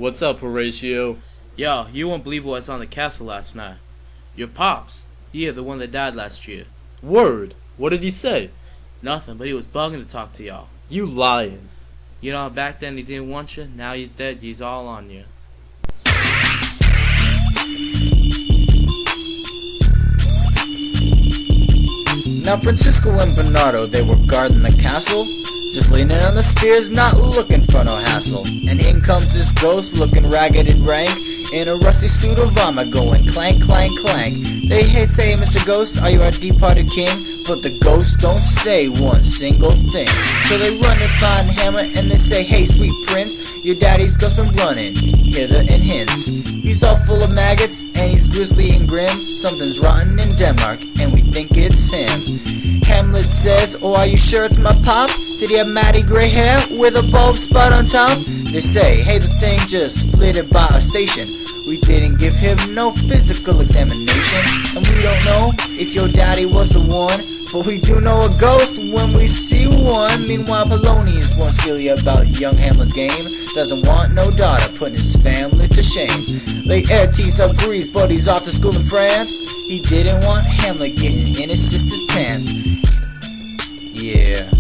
What's up, Horatio? Yo, you won't believe what I saw in the castle last night. Your pops. Yeah, the one that died last year. Word! What did he say? Nothing, but he was bugging to talk to y'all. You lying. You know, back then he didn't want you, now he's dead, he's all on you. Now Francisco and Bernardo, they were guarding the castle, just leaning on the spears, not looking for no hassle. And in comes this ghost, looking ragged and rank, in a rusty suit of armor, going clank, clank, clank. They say, Mr. Ghost, are you our departed king? But the ghosts don't say one single thing. So they run and find Hamlet, and they say, hey, sweet prince, your daddy's ghost been running hither and hence. He's all full of maggots, and he's grisly and grim. Something's rotten in Denmark, and we think it's him. Hamlet says, oh, are you sure it's my pop? Did he have matty gray hair with a bald spot on top? They say, hey, the thing just flitted by our station. We didn't give him no physical examination, and we don't know if your daddy was the one, but we do know a ghost when we see one. Meanwhile, Polonius won't skilly about young Hamlet's game, doesn't want no daughter putting his family to shame. Laertes agrees, but he's off to school in France. He didn't want Hamlet getting in his sister's pants. Yeah.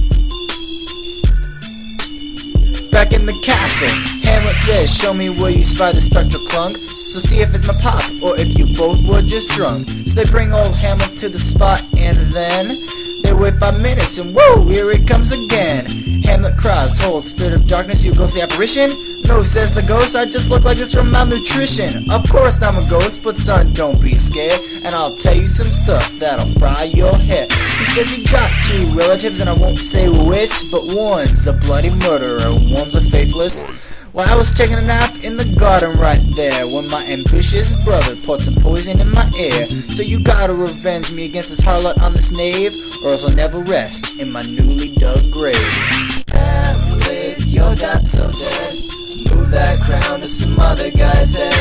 Back in the castle, Hamlet says, show me where you spy the spectral clunk, so see if it's my pop, or if you both were just drunk. So they bring old Hamlet to the spot, and then they wait 5 minutes, and whoa, here it comes again. Hamlet cries, hold, spirit of darkness, you ghostly apparition? No, says the ghost, I just look like this from malnutrition. Of course I'm a ghost, but son, don't be scared, and I'll tell you some stuff that'll fry your hair. He says he got 2 relatives, and I won't say which, but one's a bloody murderer, one's a faithless. Well, I was taking a nap in the garden right there when my ambitious brother poured some poison in my ear. So you gotta revenge me against this harlot on this knave, or else I'll never rest in my newly dug grave. Hamlet, your dad's so dead. Move that crown to some other guy's head.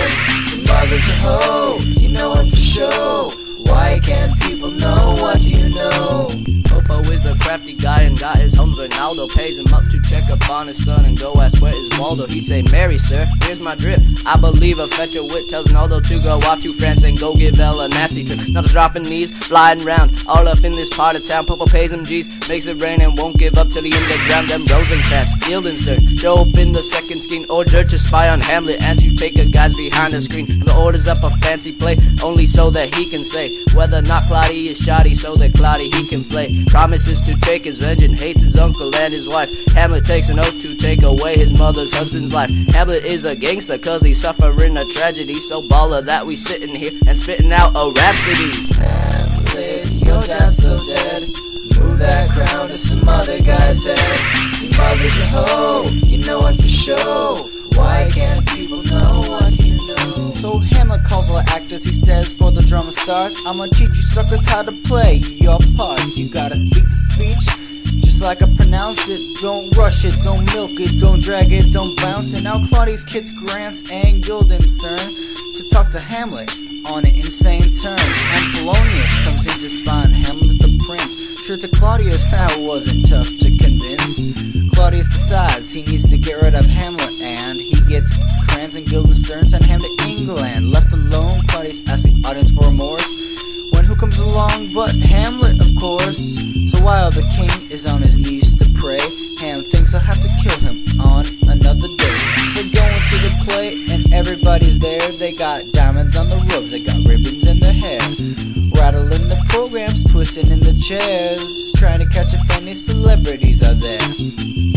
Your mother's a hoe, you know it for sure. Why can't people know what you know? Popo is a crafty guy and got his homes Ronaldo pays him up to check up on his son and go ask where is Waldo. He say, Mary, sir, here's my drip. I believe a fetcher wit tells Naldo to go off to France and go give Ella a nasty trip. Now the dropping knees, flying round, all up in this part of town. Popo pays him G's, makes it rain and won't give up till he in the ground. Them Rosencrantz, Guildenstern, show up in the second screen, order to spy on Hamlet and to take a guy's behind the screen. And the orders up a fancy play, only so that he can say whether or not Claudia is shoddy, so that Claudia he can flay. Promises to take his vengeance, hates his uncle and his wife. Hamlet takes an oath to take away his mother's husband's life. Hamlet is a gangster cause he's suffering a tragedy, so baller that we sitting here and spitting out a rhapsody. Hamlet, your dad's so dead. Move that crown to some other guy's head. Your mother's a hoe, you know it for sure. Why can't people know what you know? So Hamlet calls all the actors, he says, for the drama starts, I'ma teach you suckers how to play your part. You gotta speak the speech, just like I pronounce it. Don't rush it, don't milk it, don't drag it, don't bounce it. Now Claudius kits Grants and Guildenstern to talk to Hamlet on an insane turn. And Polonius comes in to spy on Hamlet the prince. Sure, to Claudius that wasn't tough to convince. Claudius decides he needs to get rid of Hamlet, and he gets Crans and Guildenstern, send him to England. Left alone, Claudius asks the audience for remorse, when who comes along but Hamlet, of course. So while the king is on his knees to pray, Ham thinks I'll have to kill him on another day. So they go into the play and everybody's there. They got diamonds on the robes, they got ribbons in their hair, rattling the programs, twisting in the chairs, trying to catch if any celebrities are there.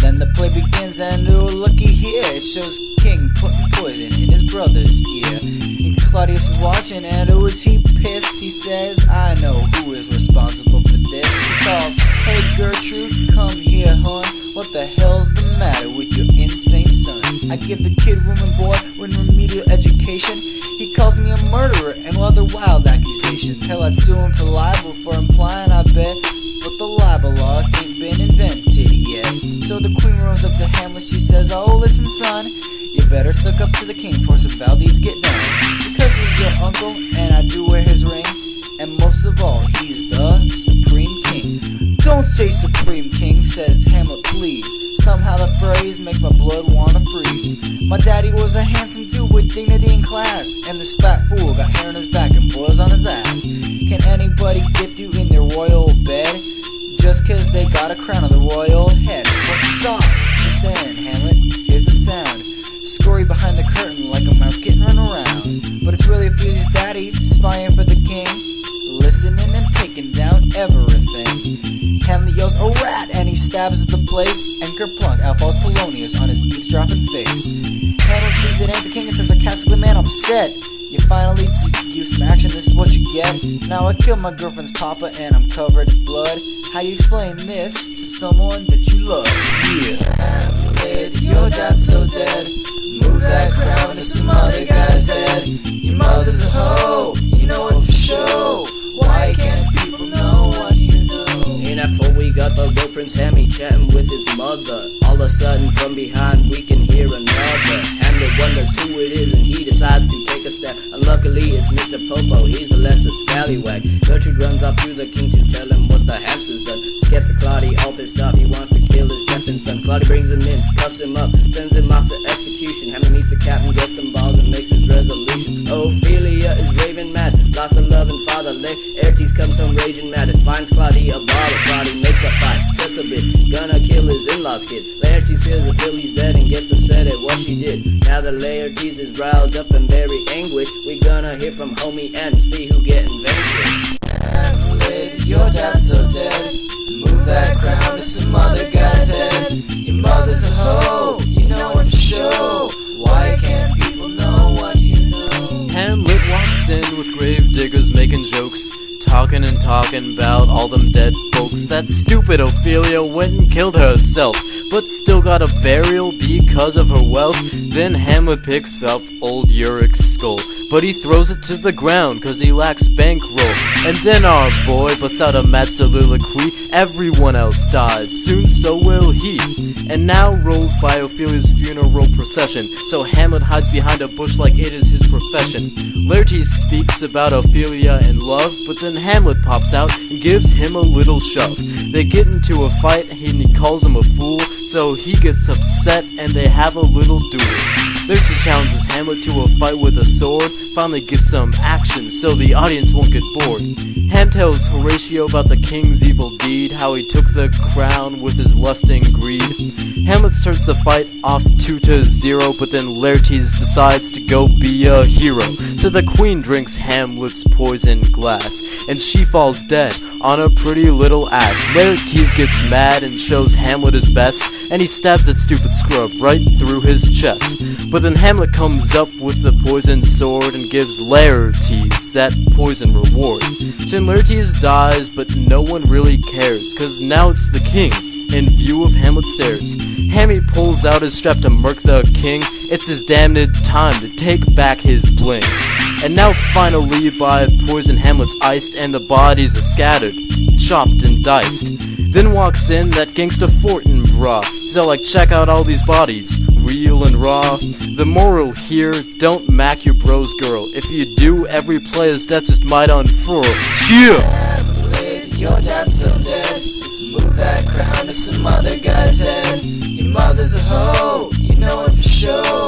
Then the play begins and ooh, looky here, it shows King putting poison in his brother's ear. And Claudius is watching and ooh, is he pissed? He says, I know who is responsible for this. He calls, hey Gertrude, come here hon, what the hell's the matter with your insane son? I give the kid room and board with remedial education. He calls me a murderer and other wild accusations. Hell, I'd sue him for libel for implying, I bet, but the libel laws ain't been invented yet. So the queen runs up to Hamlet, she says, oh listen son, you better suck up to the king for some foul deeds get done. Because he's your uncle and I do wear his ring, and most of all, he's the supreme king. Don't say supreme king, says Hamlet please. Somehow the phrase makes my blood wanna freeze. My daddy was a handsome dude with dignity and class, and this fat fool got hair on his back and boils on his ass. Can anybody get you in their royal bed just cause they got a crown on the royal head? What's up? Just then, Hamlet, here's a sound scurry behind the curtain like a mouse getting run around. But it's really Ophelia's daddy spying for the king, listening and taking down everything. Hamlet yells, "A rat!" and he stabs at the place, and kerplunk, out falls Polonius on his eavesdropping face. Hamlet sees it ain't the king and says sarcastically, "Man, I'm upset. You finally give some action, this is what you get. Now I killed my girlfriend's papa and I'm covered in blood. How do you explain this to someone that you love?" Yeah. Hamlet, your dad's so dead. Move that crown to some other guy's head. Your mother's a hoe, you know it for sure. Why can't people know what you know? In Act 4 we got the little Prince Hammy chatting with his mother. All of a sudden from behind we can hear another. Hamlet wonders who it is and he decides to take a step. Unluckily it's Mr. Popo, he's the lesser scallywag. Gertrude runs up to the king to tell him what the hamster's done. Gets to Claudia all pissed off, he wants to kill his stepson. Claudia brings him in, cuffs him up, sends him off to execution. Hamlet meets the captain, gets some balls and makes his resolution. Ophelia is raving mad, lost her loving father. Laertes comes home raging mad and finds Claudia a baller. Claudia makes a fight, sets a bit, gonna kill his in-laws kid. Laertes hears Ophelia's dead and gets upset at what she did. Now that Laertes is riled up and very anguished, we gonna hear from homie M, see who getting vanquished. Hamlet, your dad's so dead. Move that crown to some other guy's head. Your mother's a hoe, you know it for sure. Why can't people know what you know? Hamlet walks in with grave diggers making jokes, talking and talking about all them dead folks. That stupid Ophelia went and killed herself, but still got a burial because of her wealth. Then Hamlet picks up old Uric's skull, but he throws it to the ground cause he lacks bankroll. And then our boy busts out a mad soliloquy, everyone else dies, soon so will he. And now rolls by Ophelia's funeral procession, so Hamlet hides behind a bush like it is his profession. Laertes speaks about Ophelia and love, but then Hamlet pops out and gives him a little shove. They get into a fight and he calls him a fool, so he gets upset and they have a little duel. Laertes challenges Hamlet to a fight with a sword, finally gets some action so the audience won't get bored. Ham tells Horatio about the king's evil deed, how he took the crown with his lusting greed. Hamlet starts the fight off 2-0, but then Laertes decides to go be a hero. So the queen drinks Hamlet's poisoned glass, and she falls dead on a pretty little ass. Laertes gets mad and shows Hamlet his best, and he stabs that stupid scrub right through his chest. But then Hamlet comes up with the poisoned sword and gives Laertes that poison reward. So Laertes dies, but no one really cares, cause now it's the king in view of Hamlet's stairs. Hammy pulls out his strap to murk the king. It's his damned time to take back his bling. And now finally by poison Hamlet's iced and the bodies are scattered, chopped and diced. Then walks in that gangsta Fortin brah. He's all like, check out all these bodies, real and raw. The moral here, don't mac your bro's girl. If you do, every player's death just might unfurl. Cheer! Hamlet, your dad's so dead. Move that crown to some other guy's head. Your mother's a hoe, you know it for sure.